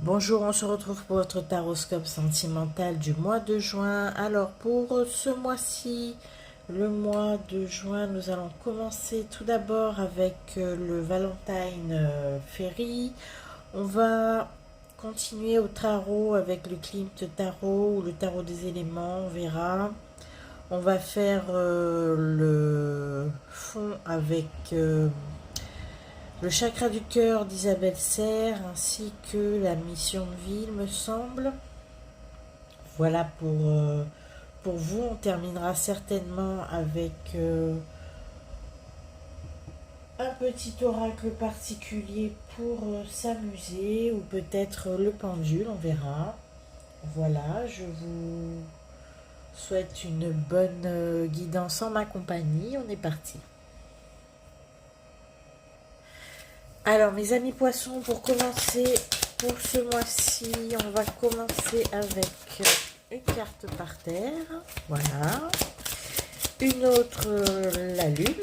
Bonjour, on se retrouve pour votre taroscope sentimental du mois de juin. Alors pour ce mois-ci, le mois de juin, nous allons commencer tout d'abord avec le Valentine Ferry. On va continuer au tarot avec le Klimt Tarot ou le tarot des éléments, on verra. On va faire le fond avec le chakra du cœur d'Isabelle Serre ainsi que la mission de vie, il me semble. Voilà pour vous. On terminera certainement avec un petit oracle particulier pour s'amuser ou peut-être le pendule, on verra. Voilà, je vous souhaite une bonne guidance en ma compagnie. On est parti. Alors mes amis poissons, pour commencer, pour ce mois-ci, on va commencer avec une carte par terre, voilà, une autre la lune,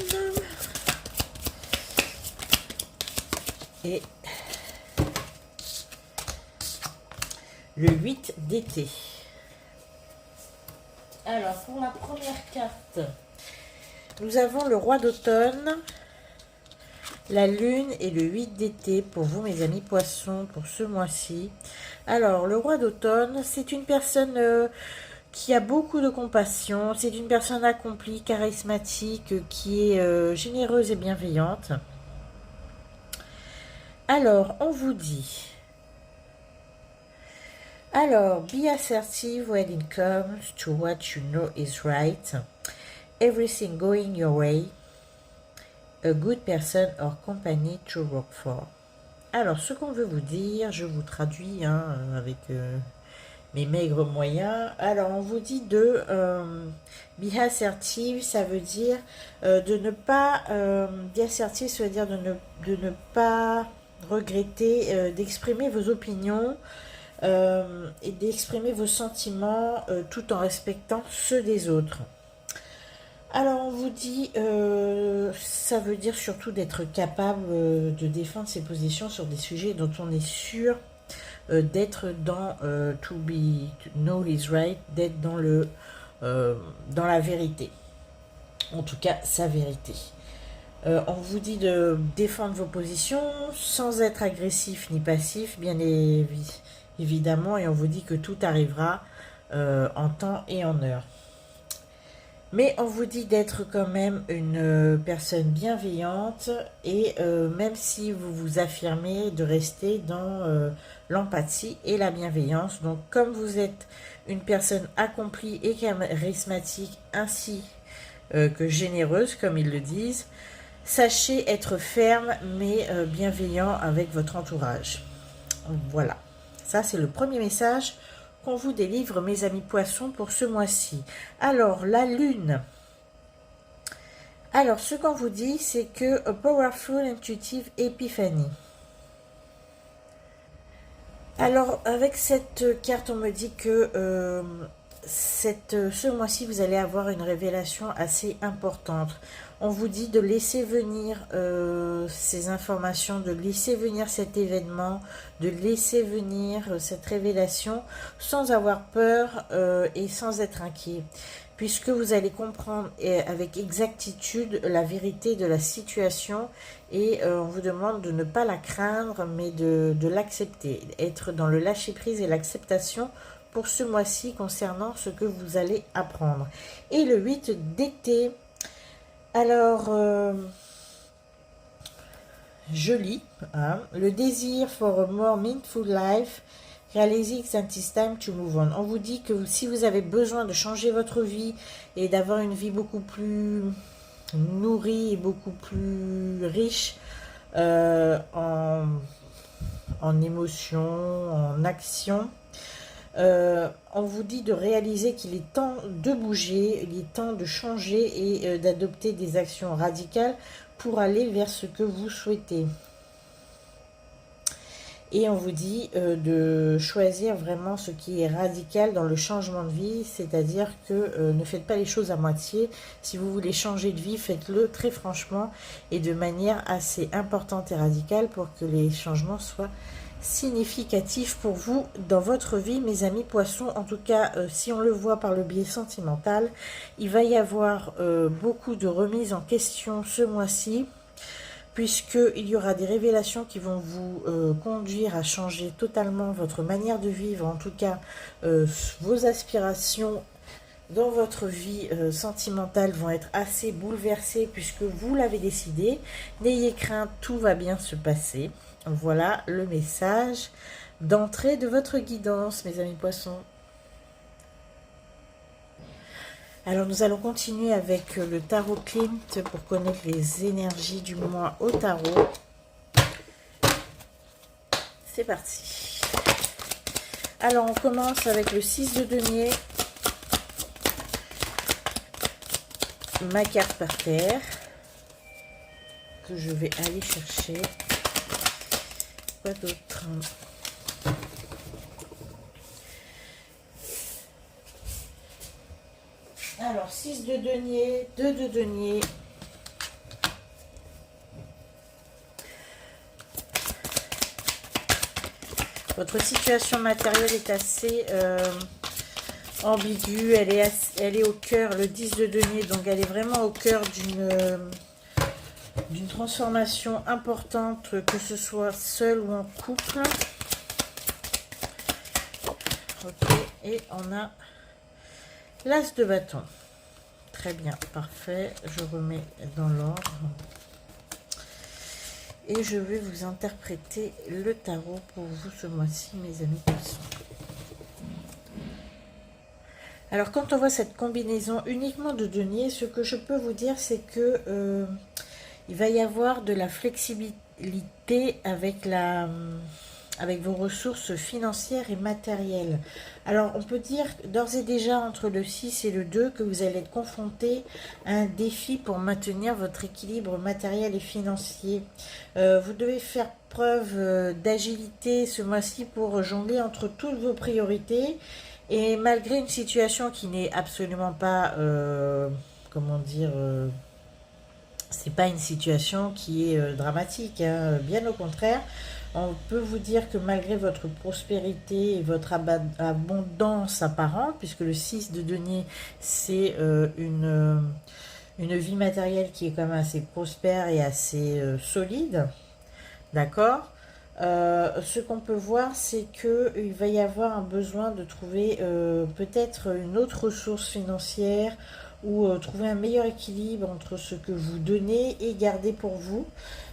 et le 8 d'été. Alors pour la première carte, nous avons le roi d'automne, la lune et le 8 d'été pour vous mes amis poissons pour ce mois-ci. Alors le roi d'automne, c'est une personne qui a beaucoup de compassion, c'est une personne accomplie, charismatique, qui est généreuse et bienveillante. Alors on vous dit, alors be assertive when it comes to what you know is right, everything going your way, a good person or company to work for. Alors, ce qu'on veut vous dire, je vous traduis avec mes maigres moyens. Alors, on vous dit de be assertive, ça veut dire de ne pas... be assertive, ça veut dire de ne pas regretter d'exprimer vos opinions et d'exprimer vos sentiments tout en respectant ceux des autres. Alors on vous dit, ça veut dire surtout d'être capable de défendre ses positions sur des sujets dont on est sûr d'être dans to know is right, d'être dans la vérité. En tout cas, sa vérité. On vous dit de défendre vos positions sans être agressif ni passif, bien évidemment, et on vous dit que tout arrivera en temps et en heure. Mais on vous dit d'être quand même une personne bienveillante et même si vous vous affirmez, de rester dans l'empathie et la bienveillance. Donc comme vous êtes une personne accomplie et charismatique ainsi que généreuse, comme ils le disent, sachez être ferme mais bienveillant avec votre entourage. Voilà, ça c'est le premier message qu'on vous délivre mes amis poissons pour ce mois-ci. Alors la lune, alors ce qu'on vous dit c'est que a powerful intuitive epiphany. Alors avec cette carte on me dit que ce mois-ci vous allez avoir une révélation assez importante. On vous dit de laisser venir ces informations, de laisser venir cet événement, de laisser venir cette révélation sans avoir peur et sans être inquiet. Puisque vous allez comprendre avec exactitude la vérité de la situation et on vous demande de ne pas la craindre mais de l'accepter, être dans le lâcher-prise et l'acceptation pour ce mois-ci concernant ce que vous allez apprendre. Et le 8 d'été, alors je lis, le désir for a more meaningful life, realizing that it's time to move on. On vous dit que si vous avez besoin de changer votre vie et d'avoir une vie beaucoup plus nourrie et beaucoup plus riche en émotions, en actions, on vous dit de réaliser qu'il est temps de bouger, il est temps de changer et d'adopter des actions radicales pour aller vers ce que vous souhaitez. Et on vous dit de choisir vraiment ce qui est radical dans le changement de vie, c'est-à-dire que ne faites pas les choses à moitié. Si vous voulez changer de vie, faites-le très franchement et de manière assez importante et radicale pour que les changements soient significatif pour vous dans votre vie, mes amis poissons. En tout cas, si on le voit par le biais sentimental, il va y avoir beaucoup de remises en question ce mois-ci, puisqu'il y aura des révélations qui vont vous conduire à changer totalement votre manière de vivre, en tout cas vos aspirations dans votre vie sentimentale vont être assez bouleversées puisque vous l'avez décidé. N'ayez crainte, tout va bien se passer. Voilà le message d'entrée de votre guidance, mes amis poissons. Alors nous allons continuer avec le tarot Klimt pour connaître les énergies du mois au tarot. C'est parti. Alors on commence avec le 6 de denier. Ma carte par terre. Que je vais aller chercher. Quoi d'autre ? Alors, 6 de denier, 2 de denier. Votre situation matérielle est assez ambiguë. Elle est au cœur, le 10 de denier, donc elle est vraiment au cœur d'une transformation importante, que ce soit seul ou en couple. Ok, et on a l'as de bâton. Très bien, parfait. Je remets dans l'ordre. Et je vais vous interpréter le tarot pour vous ce mois-ci, mes amis poissons. Alors, quand on voit cette combinaison uniquement de deniers, ce que je peux vous dire, c'est que il va y avoir de la flexibilité avec vos ressources financières et matérielles. Alors, on peut dire d'ores et déjà entre le 6 et le 2 que vous allez être confronté à un défi pour maintenir votre équilibre matériel et financier. Vous devez faire preuve d'agilité ce mois-ci pour jongler entre toutes vos priorités. Et malgré une situation qui n'est absolument pas, comment dire... c'est pas une situation qui est dramatique, hein. Bien au contraire, on peut vous dire que malgré votre prospérité et votre abondance apparente, puisque le 6 de denier, c'est une vie matérielle qui est quand même assez prospère et assez solide, d'accord. Ce qu'on peut voir, c'est qu'il va y avoir un besoin de trouver peut-être une autre ressource financière ou trouver un meilleur équilibre entre ce que vous donnez et gardez pour vous.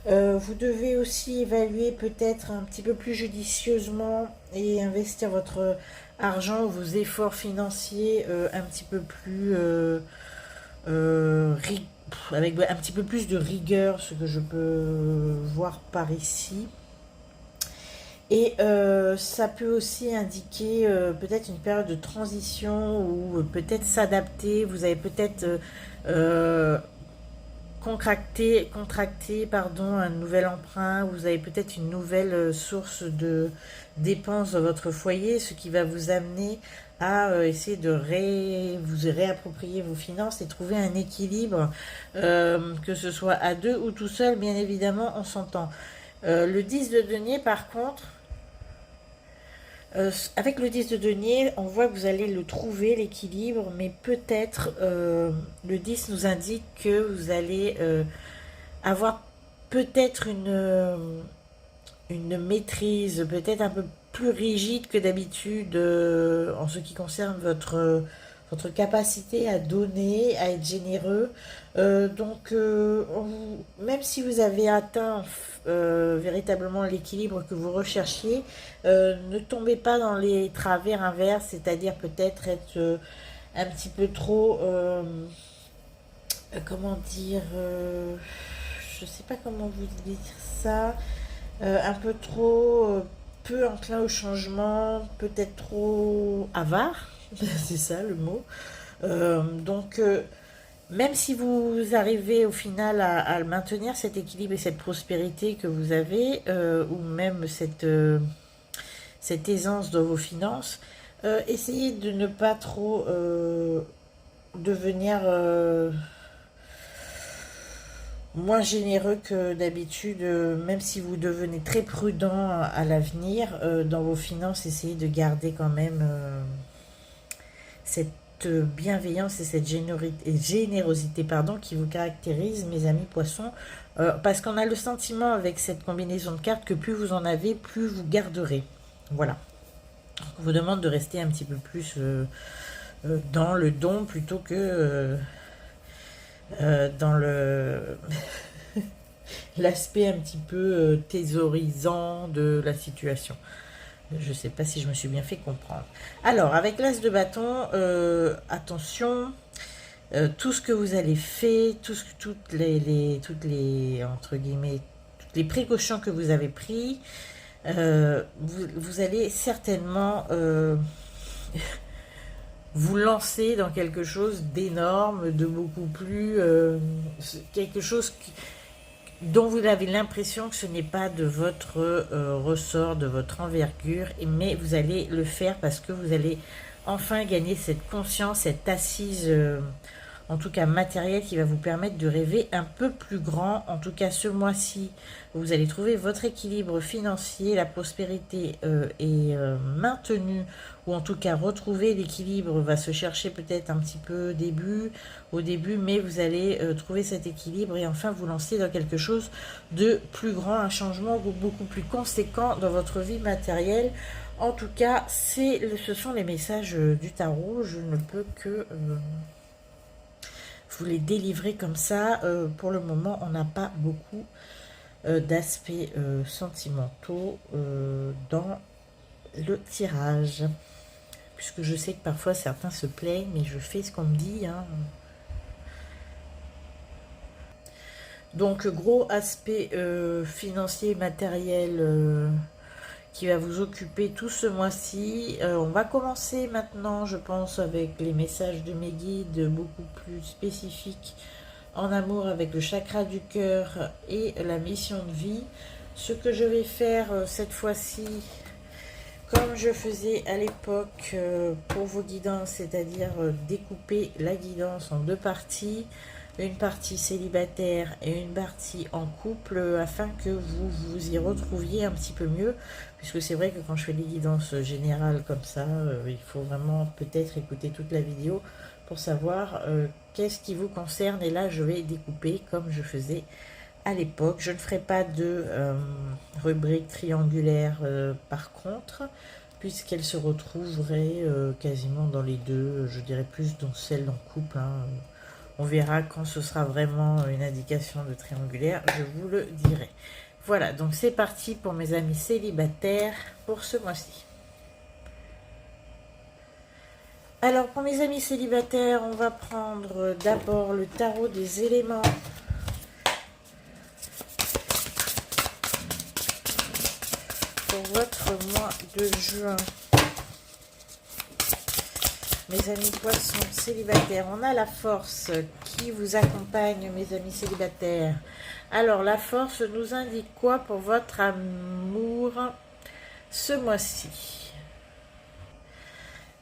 Vous devez aussi évaluer peut-être un petit peu plus judicieusement et investir votre argent ou vos efforts financiers un petit peu plus avec un petit peu plus de rigueur, ce que je peux voir par ici. Et ça peut aussi indiquer peut-être une période de transition ou peut-être s'adapter. Vous avez peut-être contracté un nouvel emprunt. Vous avez peut-être une nouvelle source de dépenses dans votre foyer, ce qui va vous amener à essayer de vous réapproprier vos finances et trouver un équilibre, que ce soit à deux ou tout seul, bien évidemment, on s'entend. Le 10 de denier, par contre, avec le 10 de denier, on voit que vous allez le trouver, l'équilibre, mais peut-être le 10 nous indique que vous allez avoir peut-être une maîtrise, peut-être un peu plus rigide que d'habitude en ce qui concerne votre capacité à donner, à être généreux. Donc, même si vous avez atteint véritablement l'équilibre que vous recherchiez, ne tombez pas dans les travers inverses, c'est-à-dire peut-être être un petit peu trop, comment dire, je sais pas comment vous dire ça, un peu trop peu enclin au changement, peut-être trop avare, c'est ça le mot. Donc, même si vous arrivez au final à maintenir cet équilibre et cette prospérité que vous avez, ou même cette aisance dans vos finances, essayez de ne pas trop devenir moins généreux que d'habitude, même si vous devenez très prudent à l'avenir dans vos finances, essayez de garder quand même cette bienveillance et cette générosité pardon, qui vous caractérise, mes amis poissons, parce qu'on a le sentiment avec cette combinaison de cartes que plus vous en avez, plus vous garderez. Voilà. On vous demande de rester un petit peu plus dans le don plutôt que dans le l'aspect un petit peu thésaurisant de la situation. Je ne sais pas si je me suis bien fait comprendre. Alors, avec l'as de bâton, attention, tout ce que vous allez faire, entre guillemets, toutes les précautions que vous avez prises, vous allez certainement vous lancer dans quelque chose d'énorme, de beaucoup plus, quelque chose dont vous avez l'impression que ce n'est pas de votre ressort, de votre envergure, mais vous allez le faire parce que vous allez enfin gagner cette conscience, cette assise, en tout cas matérielle, qui va vous permettre de rêver un peu plus grand. En tout cas, ce mois-ci, vous allez trouver votre équilibre financier, la prospérité est maintenue, ou en tout cas retrouver l'équilibre va se chercher peut-être un petit peu au début, mais vous allez trouver cet équilibre et enfin vous lancer dans quelque chose de plus grand, un changement beaucoup plus conséquent dans votre vie matérielle. En tout cas, ce sont les messages du tarot. Je ne peux que vous les délivrer comme ça. Pour le moment, on n'a pas beaucoup d'aspects sentimentaux dans le tirage. Puisque je sais que parfois certains se plaignent, mais je fais ce qu'on me dit. Hein. Donc, gros aspect financier, matériel qui va vous occuper tout ce mois-ci. On va commencer maintenant, je pense, avec les messages de mes guides beaucoup plus spécifiques en amour avec le chakra du cœur et la mission de vie. Ce que je vais faire cette fois-ci, comme je faisais à l'époque pour vos guidances, c'est-à-dire découper la guidance en deux parties, une partie célibataire et une partie en couple, afin que vous vous y retrouviez un petit peu mieux, puisque c'est vrai que quand je fais des guidances générales comme ça, il faut vraiment peut-être écouter toute la vidéo pour savoir qu'est-ce qui vous concerne, et là je vais découper comme je faisais à l'époque. Je ne ferai pas de rubrique triangulaire par contre, puisqu'elle se retrouverait quasiment dans les deux, je dirais plus dans celle en couple. Hein. On verra quand ce sera vraiment une indication de triangulaire, je vous le dirai. Voilà, donc c'est parti pour mes amis célibataires pour ce mois-ci. Alors pour mes amis célibataires, on va prendre d'abord le tarot des éléments. Pour votre mois de juin. Mes amis poissons célibataires, on a la force qui vous accompagne, mes amis célibataires. Alors, la force nous indique quoi pour votre amour ce mois-ci?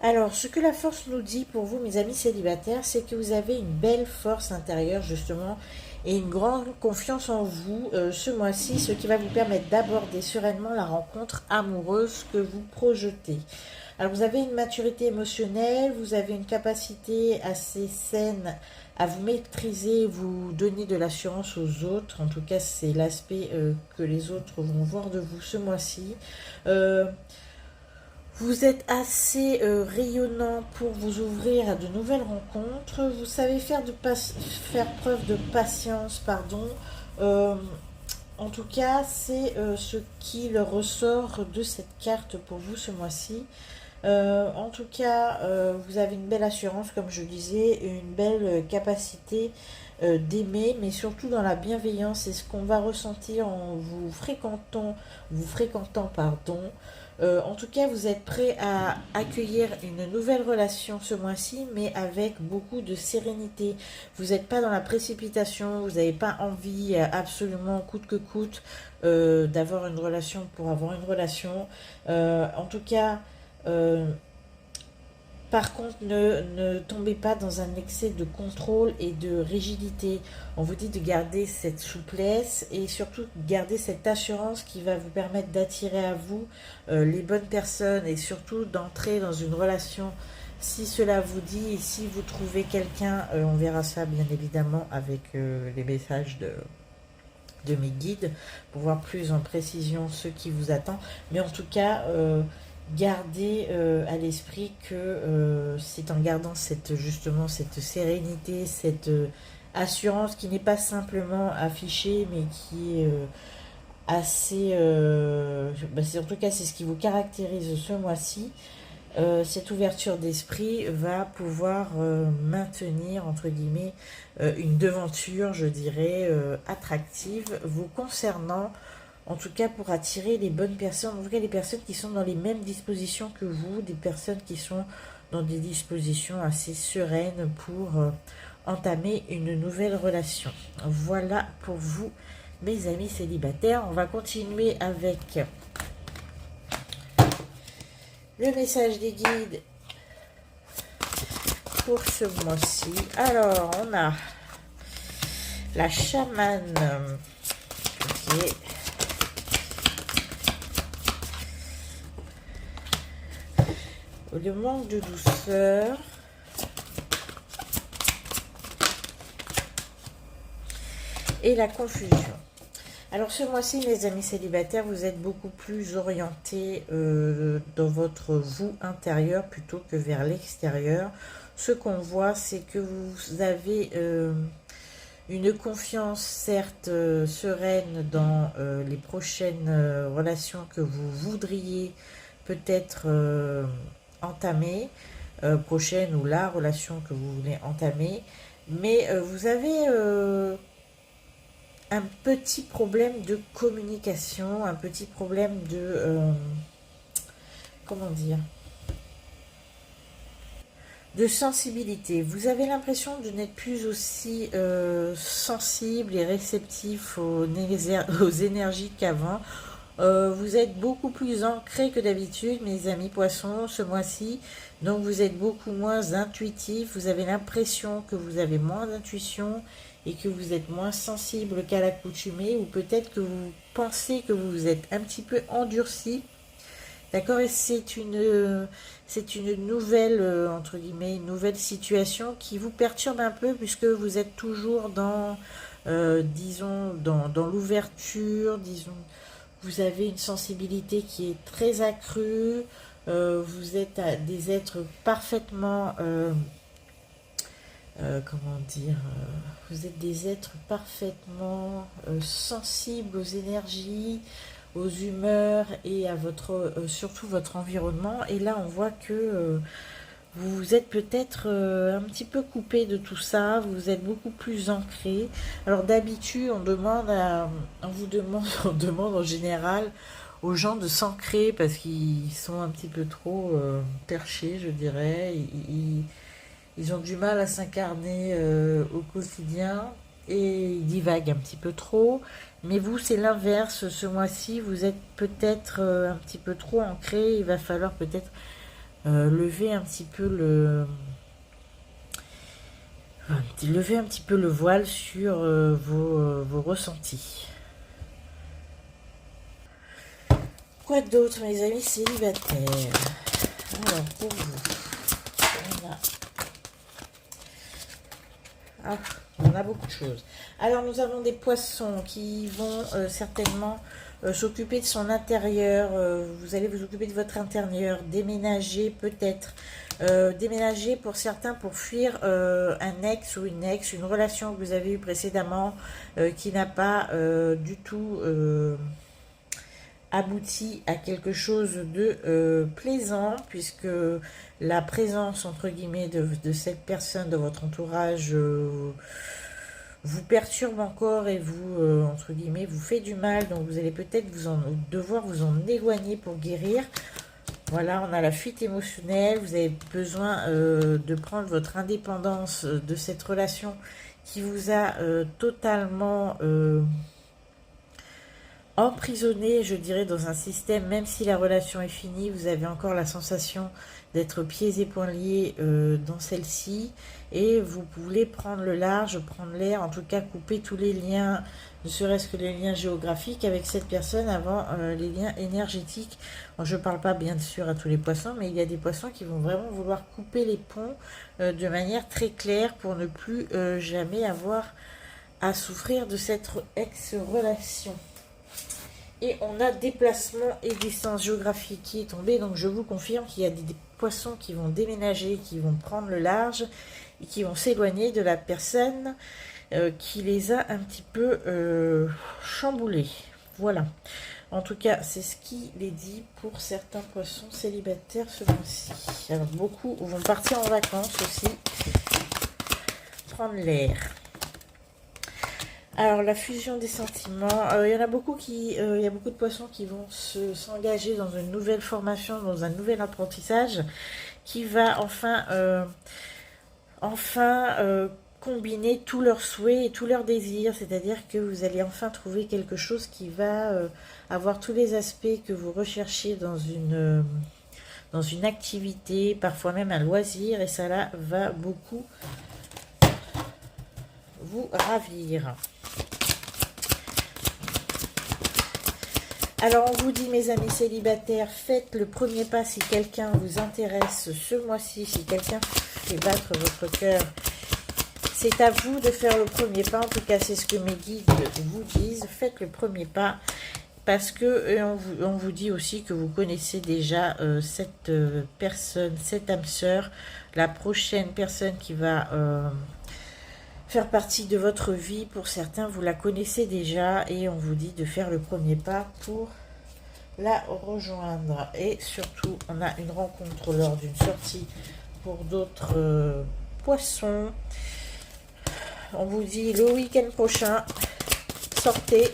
Alors, ce que la force nous dit pour vous, mes amis célibataires, c'est que vous avez une belle force intérieure, justement, et une grande confiance en vous ce mois-ci, ce qui va vous permettre d'aborder sereinement la rencontre amoureuse que vous projetez. Alors, vous avez une maturité émotionnelle, vous avez une capacité assez saine à vous maîtriser, vous donner de l'assurance aux autres. En tout cas, c'est l'aspect que les autres vont voir de vous ce mois-ci. Vous êtes assez rayonnant pour vous ouvrir à de nouvelles rencontres. Vous savez faire preuve de patience, pardon. En tout cas, c'est ce qui ressort de cette carte pour vous ce mois-ci. En tout cas, vous avez une belle assurance, comme je disais, une belle capacité d'aimer, mais surtout dans la bienveillance. C'est ce qu'on va ressentir en vous fréquentant, pardon. En tout cas, vous êtes prêt à accueillir une nouvelle relation ce mois-ci, mais avec beaucoup de sérénité. Vous n'êtes pas dans la précipitation, vous n'avez pas envie absolument coûte que coûte d'avoir une relation pour avoir une relation. En tout cas, Par contre, ne tombez pas dans un excès de contrôle et de rigidité. On vous dit de garder cette souplesse et surtout garder cette assurance qui va vous permettre d'attirer à vous les bonnes personnes et surtout d'entrer dans une relation si cela vous dit et si vous trouvez quelqu'un. On verra ça bien évidemment avec les messages de mes guides pour voir plus en précision ce qui vous attend. Mais en tout cas, gardez à l'esprit que c'est en gardant justement cette sérénité, cette assurance qui n'est pas simplement affichée, mais qui est assez... en tout cas, c'est ce qui vous caractérise ce mois-ci. Cette ouverture d'esprit va pouvoir maintenir, entre guillemets, une devanture, je dirais, attractive vous concernant, en tout cas pour attirer les bonnes personnes, en tout cas les personnes qui sont dans les mêmes dispositions que vous, des personnes qui sont dans des dispositions assez sereines pour entamer une nouvelle relation. Voilà pour vous, mes amis célibataires. On va continuer avec le message des guides pour ce mois-ci. Alors, on a la chamane. Ok. Le manque de douceur. Et la confusion. Alors ce mois-ci, mes amis célibataires, vous êtes beaucoup plus orientés dans votre vous intérieur plutôt que vers l'extérieur. Ce qu'on voit, c'est que vous avez une confiance certes sereine dans les prochaines relations que vous voudriez peut-être entamer, prochaine ou la relation que vous voulez entamer, mais vous avez un petit problème de communication, un petit problème de... comment dire, de sensibilité. Vous avez l'impression de n'être plus aussi sensible et réceptif aux énergies qu'avant. Vous êtes beaucoup plus ancré que d'habitude, mes amis poissons, ce mois-ci. Donc vous êtes beaucoup moins intuitif. Vous avez l'impression que vous avez moins d'intuition et que vous êtes moins sensible qu'à l'accoutumée. Ou peut-être que vous pensez que vous vous êtes un petit peu endurci. D'accord? Et c'est une nouvelle, entre guillemets, une nouvelle situation qui vous perturbe un peu puisque vous êtes toujours dans, disons, dans l'ouverture, disons. Vous avez une sensibilité qui est très accrue. Vous êtes des êtres parfaitement... comment dire vous êtes des êtres parfaitement sensibles aux énergies, aux humeurs et à votre surtout votre environnement. Et là, on voit que vous êtes peut-être un petit peu coupé de tout ça. Vous êtes beaucoup plus ancré. Alors d'habitude, on demande en général aux gens de s'ancrer parce qu'ils sont un petit peu trop perchés, je dirais. Ils ont du mal à s'incarner au quotidien et ils divaguent un petit peu trop. Mais vous, c'est l'inverse. Ce mois-ci, vous êtes peut-être un petit peu trop ancré. Il va falloir peut-être lever un petit peu le voile sur vos ressentis. Quoi d'autre, mes amis célibataires? Alors, pour vous, on a beaucoup de choses. Alors, nous avons des poissons qui vont certainement s'occuper de son intérieur. Vous allez vous occuper de votre intérieur, déménager peut-être. Déménager pour certains pour fuir un ex ou une ex, une relation que vous avez eue précédemment qui n'a pas du tout abouti à quelque chose de plaisant, puisque la présence entre guillemets de cette personne dans votre entourage vous perturbe encore et vous entre guillemets vous fait du mal. Donc vous allez peut-être devoir vous en éloigner pour guérir. Voilà, on a la fuite émotionnelle. Vous avez besoin de prendre votre indépendance de cette relation qui vous a totalement emprisonné, je dirais, dans un système, même si la relation est finie, vous avez encore la sensation d'être pieds et poings liés dans celle-ci, et vous voulez prendre le large, prendre l'air, en tout cas couper tous les liens, ne serait-ce que les liens géographiques avec cette personne avant les liens énergétiques. Bon, je ne parle pas bien sûr à tous les poissons, mais il y a des poissons qui vont vraiment vouloir couper les ponts de manière très claire pour ne plus jamais avoir à souffrir de cette ex-relation. Et on a déplacement et distance géographique qui est tombé. Donc je vous confirme qu'il y a des poissons qui vont déménager, qui vont prendre le large et qui vont s'éloigner de la personne qui les a un petit peu chamboulés. Voilà. En tout cas, c'est ce qu'il est dit pour certains poissons célibataires ce mois-ci. Alors beaucoup vont partir en vacances aussi, prendre l'air. Alors la fusion des sentiments, il y en a beaucoup il y a beaucoup de poissons qui vont s'engager dans une nouvelle formation, dans un nouvel apprentissage, qui va combiner tous leurs souhaits et tous leurs désirs. C'est-à-dire que vous allez enfin trouver quelque chose qui va avoir tous les aspects que vous recherchez dans une activité, parfois même un loisir, et ça là va beaucoup vous ravir. Alors on vous dit, mes amis célibataires, faites le premier pas si quelqu'un vous intéresse ce mois-ci, si quelqu'un fait battre votre cœur. C'est à vous de faire le premier pas, en tout cas c'est ce que mes guides vous disent, faites le premier pas, parce que on vous dit aussi que vous connaissez déjà cette personne, cette âme sœur, la prochaine personne qui va faire partie de votre vie. Pour certains, vous la connaissez déjà et on vous dit de faire le premier pas pour la rejoindre. Et surtout, on a une rencontre lors d'une sortie pour d'autres poissons. On vous dit le week-end prochain, sortez,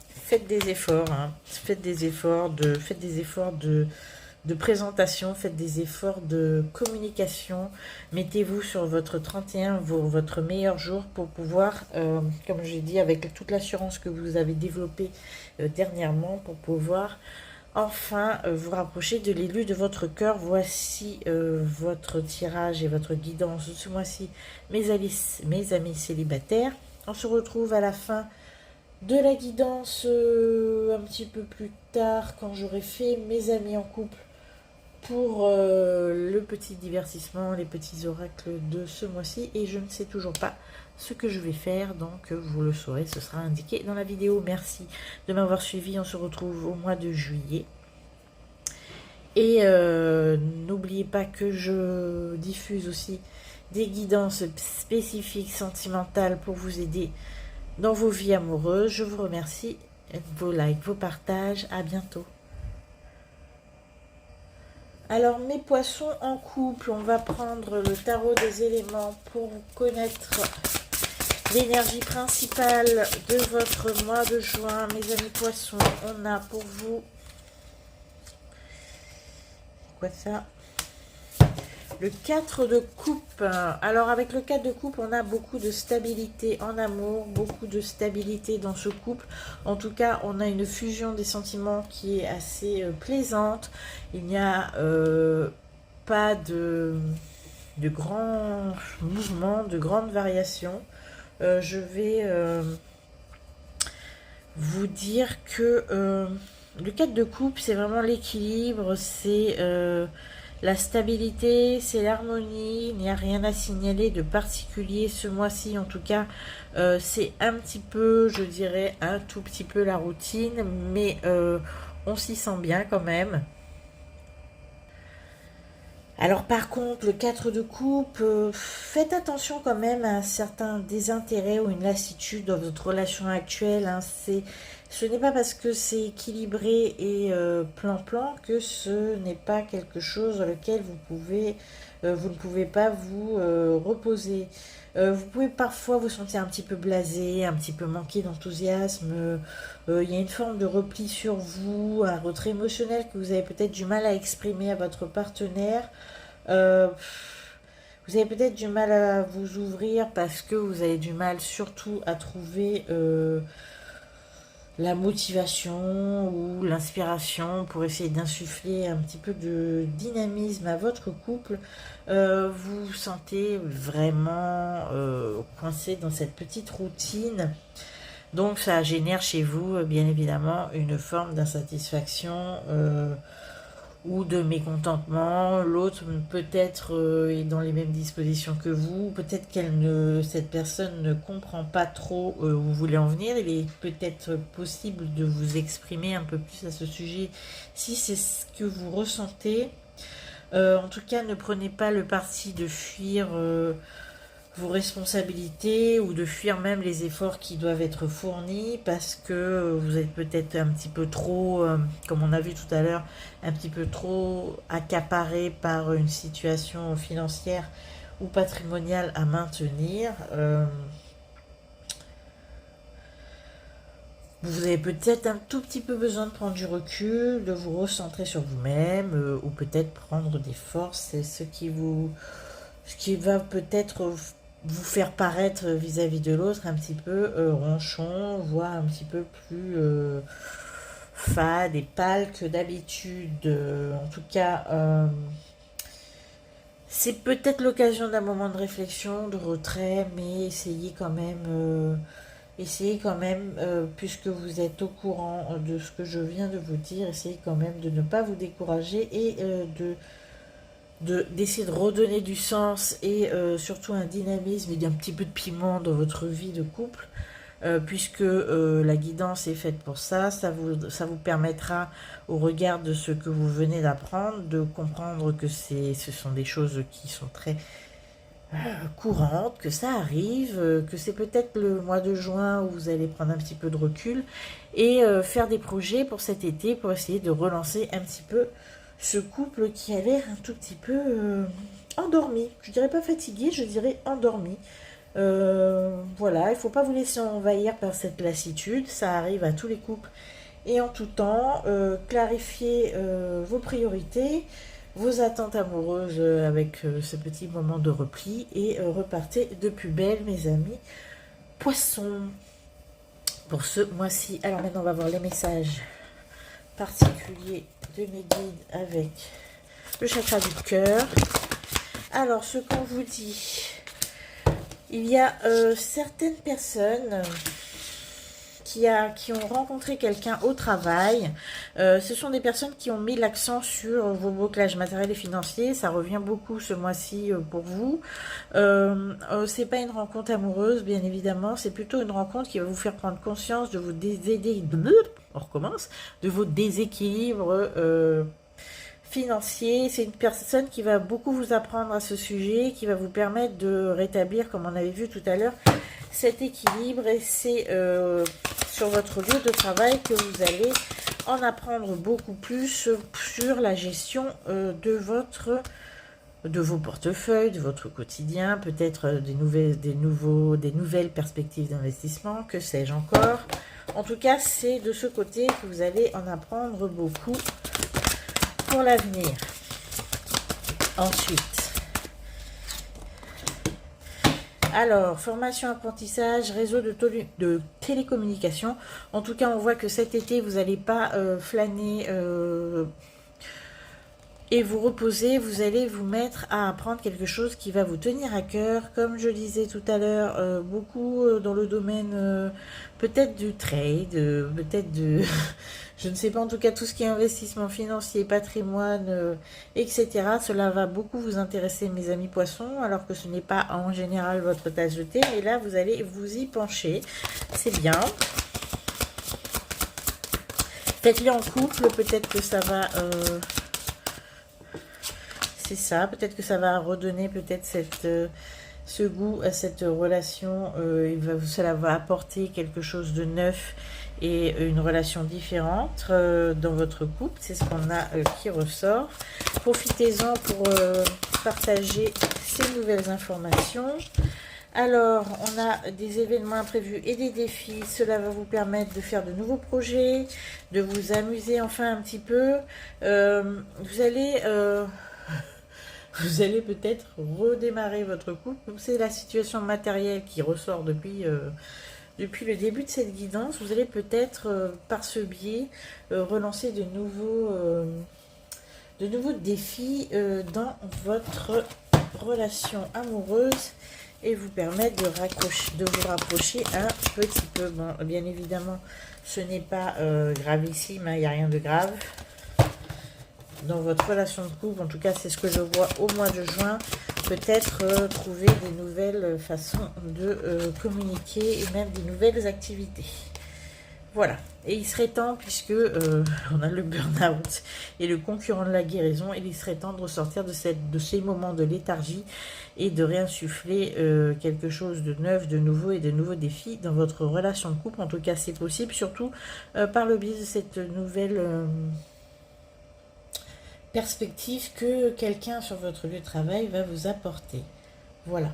faites des efforts, hein. Faites des efforts de présentation, faites des efforts de communication, mettez-vous sur votre 31, votre meilleur jour pour pouvoir, comme j'ai dit, avec toute l'assurance que vous avez développée dernièrement, pour pouvoir enfin vous rapprocher de l'élu de votre cœur. Voici votre tirage et votre guidance de ce mois-ci, mes amis célibataires. On se retrouve à la fin de la guidance un petit peu plus tard, quand j'aurai fait mes amis en couple, pour le petit divertissement, les petits oracles de ce mois-ci. Et je ne sais toujours pas ce que je vais faire, donc vous le saurez, ce sera indiqué dans la vidéo. Merci de m'avoir suivi, on se retrouve au mois de juillet. Et n'oubliez pas que je diffuse aussi des guidances spécifiques, sentimentales, pour vous aider dans vos vies amoureuses. Je vous remercie, vos likes, vos partages, à bientôt. Alors mes poissons en couple, on va prendre le tarot des éléments pour connaître l'énergie principale de votre mois de juin. Mes amis poissons, on a pour vous, quoi ça, le 4 de coupe. Alors avec le 4 de coupe, on a beaucoup de stabilité en amour, beaucoup de stabilité dans ce couple. En tout cas, on a une fusion des sentiments qui est assez plaisante. Il n'y a pas de grands mouvements, de grandes variations. Je vais vous dire que le 4 de coupe, c'est vraiment l'équilibre, c'est la stabilité, c'est l'harmonie. Il n'y a rien à signaler de particulier ce mois-ci. En tout cas, c'est un petit peu, je dirais, un tout petit peu la routine, mais on s'y sent bien quand même. Alors par contre, le 4 de coupe, faites attention quand même à certains désintérêts ou une lassitude dans votre relation actuelle. Hein. Ce n'est pas parce que c'est équilibré et plan-plan que ce n'est pas quelque chose dans lequel vous ne pouvez pas vous reposer. Vous pouvez parfois vous sentir un petit peu blasé, un petit peu manqué d'enthousiasme. Il y a une forme de repli sur vous, un retrait émotionnel que vous avez peut-être du mal à exprimer à votre partenaire. Vous Vous avez peut-être du mal à vous ouvrir parce que vous avez du mal surtout à trouver la motivation ou l'inspiration pour essayer d'insuffler un petit peu de dynamisme à votre couple. Vous vous sentez vraiment coincé dans cette petite routine. Donc ça génère chez vous, bien évidemment, une forme d'insatisfaction ou de mécontentement. L'autre peut-être est dans les mêmes dispositions que vous. Peut-être cette personne ne comprend pas trop où vous voulez en venir. Il est peut-être possible de vous exprimer un peu plus à ce sujet si c'est ce que vous ressentez. En tout cas, ne prenez pas le parti de fuir vos responsabilités ou de fuir même les efforts qui doivent être fournis parce que vous êtes peut-être un petit peu trop, comme on a vu tout à l'heure, un petit peu trop accaparé par une situation financière ou patrimoniale à maintenir. Vous avez peut-être un tout petit peu besoin de prendre du recul, de vous recentrer sur vous-même ou peut-être prendre des forces. C'est ce qui va peut-être vous faire paraître vis-à-vis de l'autre un petit peu ronchon, voire un petit peu plus fade et pâle que d'habitude. En tout cas, c'est peut-être l'occasion d'un moment de réflexion, de retrait, mais essayez quand même, puisque vous êtes au courant de ce que je viens de vous dire, essayez quand même de ne pas vous décourager et d'essayer de redonner du sens et surtout un dynamisme et un petit peu de piment dans votre vie de couple, puisque la guidance est faite pour ça. Ça vous permettra, au regard de ce que vous venez d'apprendre, de comprendre que ce sont des choses qui sont très courantes, que ça arrive, que c'est peut-être le mois de juin où vous allez prendre un petit peu de recul et faire des projets pour cet été pour essayer de relancer un petit peu ce couple qui a l'air un tout petit peu endormi. Je dirais pas fatigué, je dirais endormi. Voilà, il ne faut pas vous laisser envahir par cette lassitude, ça arrive à tous les couples et en tout temps. Clarifiez vos priorités, vos attentes amoureuses avec ce petit moment de repli et repartez de plus belle, mes amis poissons, pour ce mois-ci. Alors maintenant, on va voir les messages particulier de mes guides avec le chakra du cœur. Alors, ce qu'on vous dit, il y a certaines personnes qui ont rencontré quelqu'un au travail. Ce sont des personnes qui ont mis l'accent sur vos bouclages matériels et financiers. Ça revient beaucoup ce mois-ci pour vous. C'est pas une rencontre amoureuse, bien évidemment. C'est plutôt une rencontre qui va vous faire prendre conscience de vos déséquilibres financiers. C'est une personne qui va beaucoup vous apprendre à ce sujet, qui va vous permettre de rétablir, comme on avait vu tout à l'heure, cet équilibre. Et c'est sur votre lieu de travail que vous allez en apprendre beaucoup plus sur la gestion de vos portefeuilles, de votre quotidien, peut-être des nouvelles perspectives d'investissement, que sais-je encore. En tout cas, c'est de ce côté que vous allez en apprendre beaucoup pour l'avenir. Ensuite, alors, formation, apprentissage, réseau de télécommunication. En tout cas, on voit que cet été, vous n'allez pas flâner et vous reposer. Vous allez vous mettre à apprendre quelque chose qui va vous tenir à cœur. Comme je disais tout à l'heure, beaucoup dans le domaine peut-être du trade, peut-être de... je ne sais pas, en tout cas tout ce qui est investissement financier, patrimoine, etc. Cela va beaucoup vous intéresser, mes amis poissons, alors que ce n'est pas en général votre tasse de thé. Mais là, vous allez vous y pencher. C'est bien. Faites-le en couple, peut-être que ça va... c'est ça, peut-être que ça va redonner peut-être ce goût à cette relation. Cela va apporter quelque chose de neuf et une relation différente dans votre couple. C'est ce qu'on a qui ressort. Profitez-en pour partager ces nouvelles informations. Alors, on a des événements imprévus et des défis. Cela va vous permettre de faire de nouveaux projets, de vous amuser enfin un petit peu. Vous allez... vous allez peut-être redémarrer votre couple. Comme c'est la situation matérielle qui ressort depuis le début de cette guidance, vous allez peut-être, par ce biais, relancer de nouveaux défis dans votre relation amoureuse et vous permettre de vous rapprocher un petit peu. Bon, bien évidemment, ce n'est pas gravissime, il n'y a rien de grave dans votre relation de couple. En tout cas, c'est ce que je vois au mois de juin. Peut-être trouver des nouvelles façons de communiquer et même des nouvelles activités. Voilà, et il serait temps, puisque on a le burn-out et le concurrent de la guérison, et il serait temps de ressortir de ces moments de léthargie et de réinsuffler quelque chose de neuf, de nouveau et de nouveaux défis dans votre relation de couple. En tout cas, c'est possible, surtout par le biais de cette nouvelle perspective que quelqu'un sur votre lieu de travail va vous apporter. Voilà.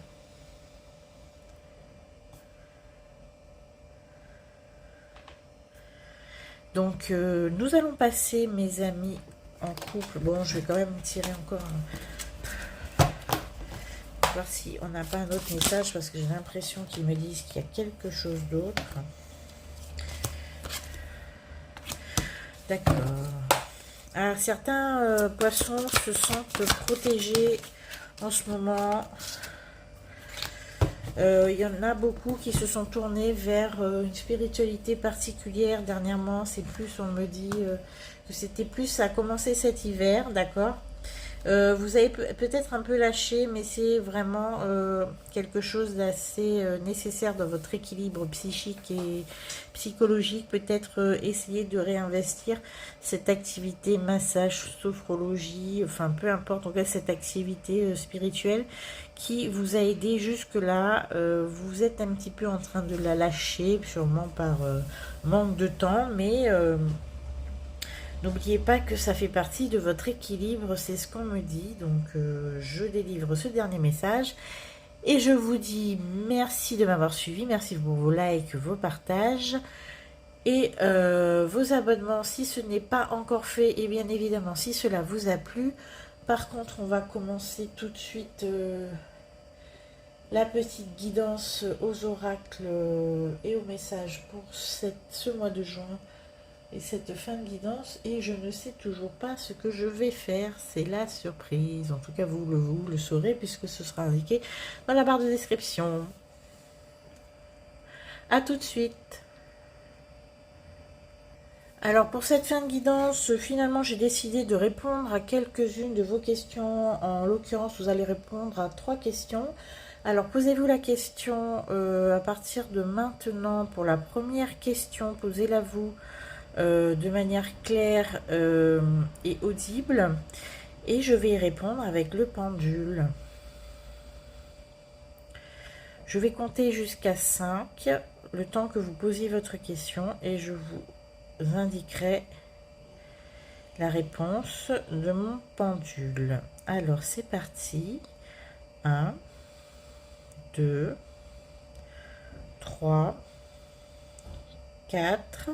Donc, nous allons passer, mes amis, en couple. Bon, je vais quand même tirer encore voir si on n'a pas un autre message, parce que j'ai l'impression qu'ils me disent qu'il y a quelque chose d'autre. D'accord. Alors, certains poissons se sentent protégés en ce moment. Il y en a beaucoup qui se sont tournés vers une spiritualité particulière dernièrement. C'est plus, on me dit que c'était plus, ça a commencé cet hiver, d'accord. Vous avez peut-être un peu lâché, mais c'est vraiment quelque chose d'assez nécessaire dans votre équilibre psychique et psychologique. Peut-être essayer de réinvestir cette activité massage, sophrologie, enfin peu importe, en tout cas cette activité spirituelle qui vous a aidé jusque-là. Vous êtes un petit peu en train de la lâcher, sûrement par manque de temps, mais n'oubliez pas que ça fait partie de votre équilibre, c'est ce qu'on me dit. Donc je délivre ce dernier message et je vous dis merci de m'avoir suivi, merci pour vos likes, vos partages et vos abonnements si ce n'est pas encore fait, et bien évidemment si cela vous a plu. Par contre, on va commencer tout de suite la petite guidance aux oracles et aux messages pour ce mois de juin et cette fin de guidance, et je ne sais toujours pas ce que je vais faire, c'est la surprise. En tout cas, vous le saurez puisque ce sera indiqué dans la barre de description. A tout de suite. Alors pour cette fin de guidance, finalement j'ai décidé de répondre à quelques-unes de vos questions. En l'occurrence, vous allez répondre à 3 questions. Alors posez-vous la question à partir de maintenant. Pour la première question, posez-la vous de manière claire et audible, et je vais y répondre avec le pendule. Je vais compter jusqu'à 5, le temps que vous posiez votre question, et je vous indiquerai la réponse de mon pendule. Alors c'est parti. 1, 2, 3, 4,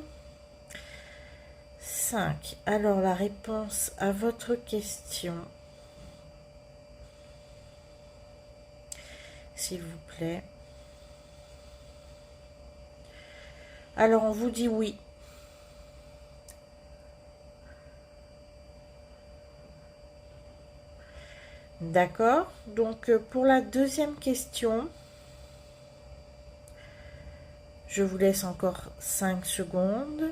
5. Alors la réponse à votre question, s'il vous plaît. Alors on vous dit oui. D'accord. Donc pour la deuxième question, je vous laisse encore 5 secondes.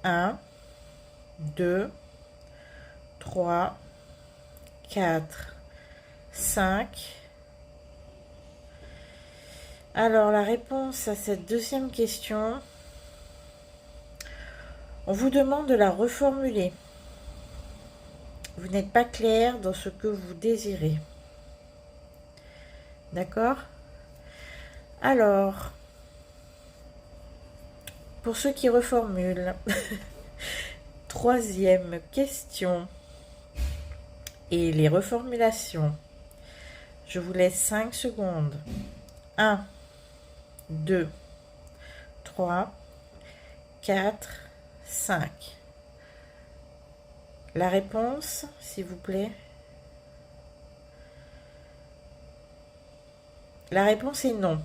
1, 2, 3, 4, 5. Alors la réponse à cette deuxième question, on vous demande de la reformuler. Vous n'êtes pas clair dans ce que vous désirez. D'accord? Alors, pour ceux qui reformulent, troisième question et les reformulations, je vous laisse 5 secondes. 1, 2, 3, 4, 5. La réponse, s'il vous plaît. La réponse est non.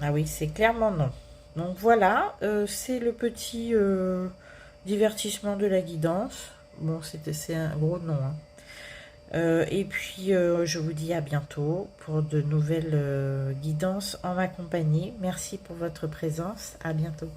Ah oui, c'est clairement non. Donc voilà, c'est le petit divertissement de la guidance. Bon, c'est un gros nom, hein. Et puis, je vous dis à bientôt pour de nouvelles guidances en ma compagnie. Merci pour votre présence. À bientôt.